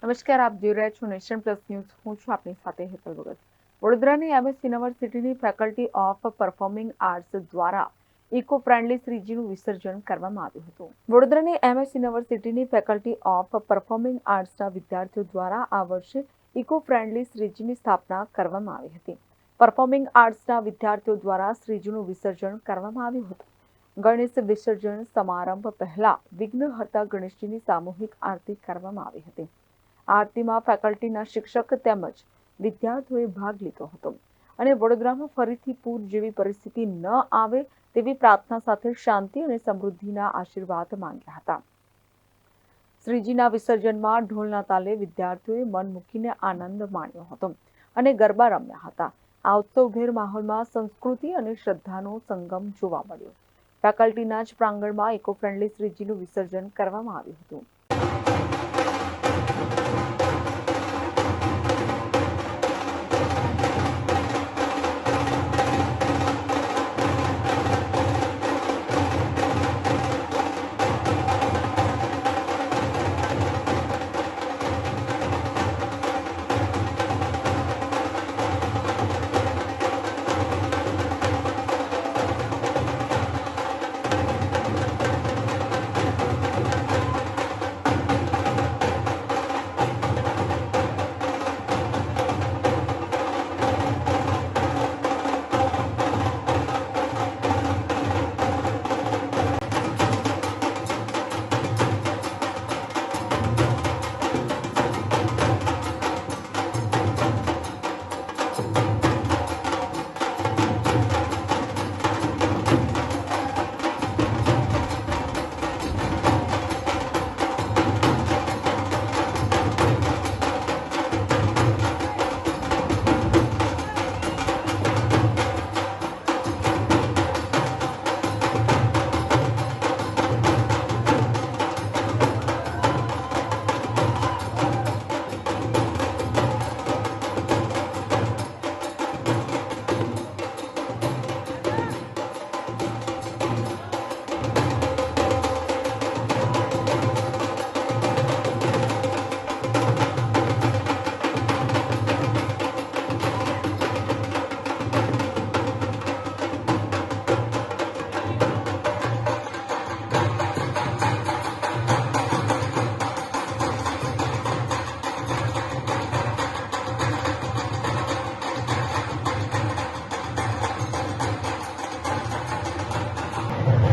નમસ્કાર, આપ જોઈ રહ્યા છો નેશન પ્લસ ન્યૂઝ. હું છું આપની સાથે હેતલ ભગત. વડોદરાની એમએસ યુનિવર્સિટીની ફેકલ્ટી ઓફ પરફોર્મિંગ આર્ટ્સ દ્વારા ઇકો ફ્રેન્ડલી શ્રીજીનું વિસર્જન કરવામાં આવ્યું હતું. વડોદરાની એમએસ યુનિવર્સિટીની ફેકલ્ટી ઓફ પરફોર્મિંગ આર્ટ્સના વિદ્યાર્થીઓ દ્વારા આ વર્ષે ઇકો ફ્રેન્ડલી શ્રીજીની સ્થાપના કરવામાં આવી હતી. પરફોર્મિંગ આર્ટ્સના વિદ્યાર્થીઓ દ્વારા શ્રીજીનું વિસર્જન કરવામાં આવ્યું હતું. ગણેશ વિસર્જન સમારંભ પહેલા વિઘ્નહર્તા ગણેશજીની સામૂહિક આરતી કરવામાં આવી હતી. આરતીમાં ફેકલ્ટીના શિક્ષક તેમજ વિદ્યાર્થીઓએ ભાગ લીધો હતો અને વડોદરામાં ફરીથી પૂર જેવી પરિસ્થિતિ ન આવે તેવી પ્રાર્થના સાથે શાંતિ અને સમૃદ્ધિના આશીર્વાદ માંગ્યા હતા. શ્રીજીના વિસર્જનમાં ઢોલના તાલે વિદ્યાર્થીઓએ મન મૂકીને આનંદ માણ્યો હતો અને ગરબા રમ્યા હતા. આ ઉત્સવભેર માહોલમાં સંસ્કૃતિ અને શ્રદ્ધાનો સંગમ જોવા મળ્યો. ફેકલ્ટીના જ પ્રાંગણમાં ઇકો ફ્રેન્ડલી શ્રીજીનું વિસર્જન કરવામાં આવ્યું હતું.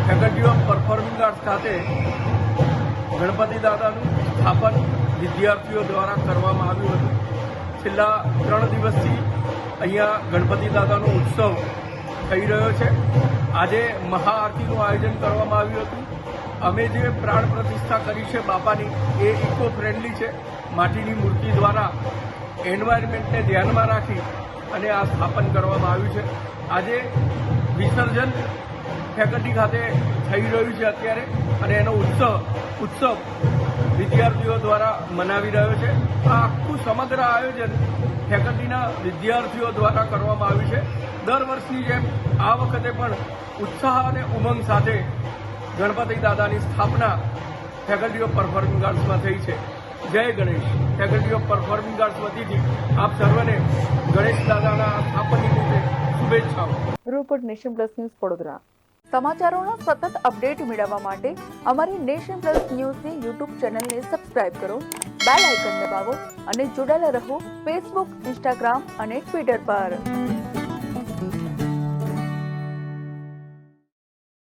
ફેકલ્ટી ઓફ પરફોર્મિંગ આર્ટ્સ ખાતે ગણપતિ દાદાનું સ્થાપન વિદ્યાર્થીઓ દ્વારા કરવામાં આવ્યું હતું. છેલ્લા 3 દિવસથી અહીંયા ગણપતિ દાદાનો ઉત્સવ થઈ રહ્યો છે. આજે મહાઆરતીનું આયોજન કરવામાં આવ્યું હતું. અમે જે પ્રાણ પ્રતિષ્ઠા કરી છે બાપાની એ ઇકો ફ્રેન્ડલી છે. માટીની મૂર્તિ દ્વારા એન્વાયરમેન્ટને ધ્યાનમાં રાખી અને આ સ્થાપન કરવામાં આવ્યું છે. આજે વિસર્જન ફેકલ્ટી ખાતે થઈ રહ્યું છે અત્યારે અને એનો ઉત્સવ વિદ્યાર્થીઓ દ્વારા મનાવી રહ્યો છે. આ આખું સમગ્ર આયોજન ફેકલ્ટીના વિદ્યાર્થીઓ દ્વારા કરવામાં આવ્યું છે. દર વર્ષની જેમ આ વખતે પણ ઉત્સાહ અને ઉમંગ સાથે ગણપતિ દાદાની સ્થાપના ફેકલ્ટી ઓફ પરફોર્મિંગ આર્ટ્સમાં થઈ છે. જય Ganesh. Faculty of performing arts વતીથી આપ સર્વને ગણેશ દાદાના સ્થાપન નિમિત્તે શુભેચ્છાઓ. Report Nation Plus News Vadodara. સમાચારોના સતત અપડેટ મેળવવા માટે અમારી નેશન પ્લસ ન્યૂઝની યુટ્યુબ ચેનલને સબસ્ક્રાઇબ કરો, બેલ આઇકન દબાવો અને જોડાયેલા રહો ફેસબુક, ઇન્સ્ટાગ્રામ અને ટ્વિટર પર.